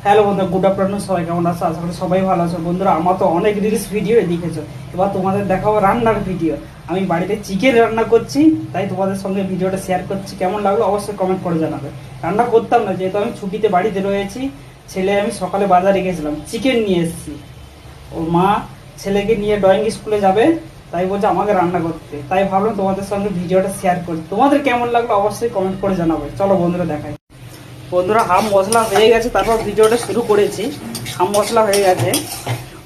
Hello বন্ধুরা, good afternoon. সবাই কেমন আছো? আশা করি সবাই ভালো আছো। বন্ধুরা, আমার তো অনেক রিলস ভিডিও দেখেছো, এবার তোমাদের দেখাবো রান্নার ভিডিও। আমি বাড়িতে চিকেন রান্না করছি, তাই তোমাদের সঙ্গে ভিডিওটা শেয়ার করছি। কেমন লাগলো অবশ্যই কমেন্ট করে জানাবে। রান্না করতাম না, যেহেতু আমি ছুটিতে বাড়িতে রয়েছি। ছেলে আমি সকালে বাজারে গেছিলাম, চিকেন নিয়ে এসেছি। ওর মা ছেলেকে নিয়ে ড্রয়িং স্কুলে যাবে, তাই বলছে আমাকে রান্না করতে। তাই ভাবলাম তোমাদের সঙ্গে ভিডিওটা শেয়ার করি। তোমাদের কেমন লাগলো অবশ্যই কমেন্ট করে জানাবে। চলো বন্ধুরা দেখাই। বন্ধুরা, হাফ মশলা হয়ে গেছে, তারপর ভিডিওটা শুরু করেছি। হাফ মশলা হয়ে গেছে,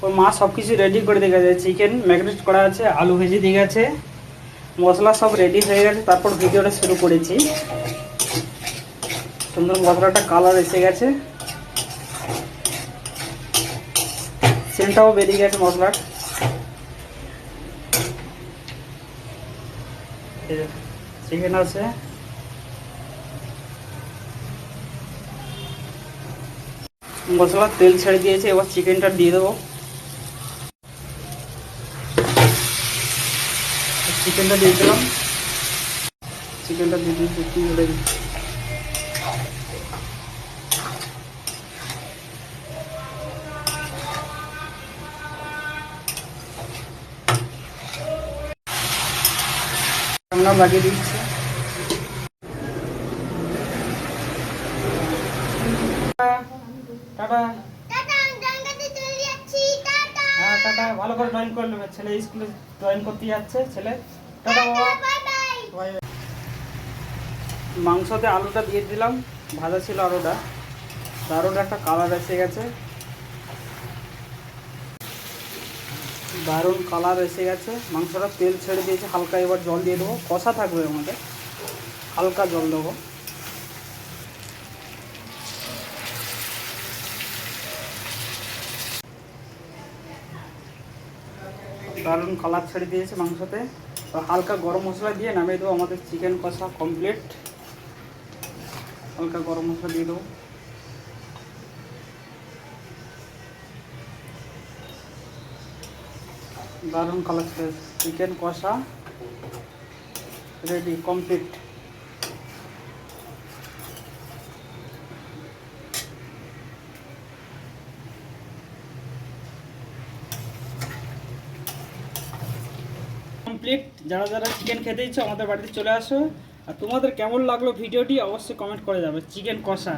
ওর মা সব কিছু রেডি করে দিয়ে গেছে। চিকেন ম্যারিনেট করা আছে, আলু ভেজে দিয়ে গেছে, মশলা সব রেডি হয়ে গেছে। তারপর ভিডিওটা শুরু করেছি। সুন্দর মশলাটা কালার এসে গেছে, সেন্টটাও বেরিয়ে গেছে মশলার। চিকেন আছে, মশলা তেল ছেড়ে দিয়েছে। এবার চিকেনটা দিয়ে দেবো। চিকেনটা দিয়ে দিলাম, চিকেনটা দিয়ে দিয়েছি। কি বলে রান্না লাগিয়ে দিচ্ছি। টাটা। হ্যাঁ টাটা, ভালো করে ড্রয়িং করে নেবে। ছেলে স্কুলে ড্রয়িং করতে যাচ্ছে। ছেলে টাটা বাবা। বাই। মাংসতে আলুটা দিয়ে দিলাম, ভাজা ছিল আলুটা। দারুণ একটা কালার এসে গেছে, দারুণ কালার এসে গেছে। মাংসটা তেল ছেড়ে দিয়েছে হালকা। এবার জল দিয়ে দেবো, কষা থাকবে আমাদের, হালকা জল দেবো। দারুণ কালার ছেড়ে দিয়েছে মাংসতে। তো হালকা গরম মশলা দিয়ে নামিয়ে দেবো। আমাদের চিকেন কষা কমপ্লিট। হালকা গরম মশলা দিয়ে দেবো। দারুণ কালার ছেড়ে, চিকেন কষা রেডি, কমপ্লিট। কমপ্লিট। যারা যারা চিকেন খেতে ইচ্ছে আমাদের বাড়িতে চলে আসো। আর তোমাদের কেমন লাগলো ভিডিওটি অবশ্যই কমেন্ট করে যাবে। চিকেন কষা।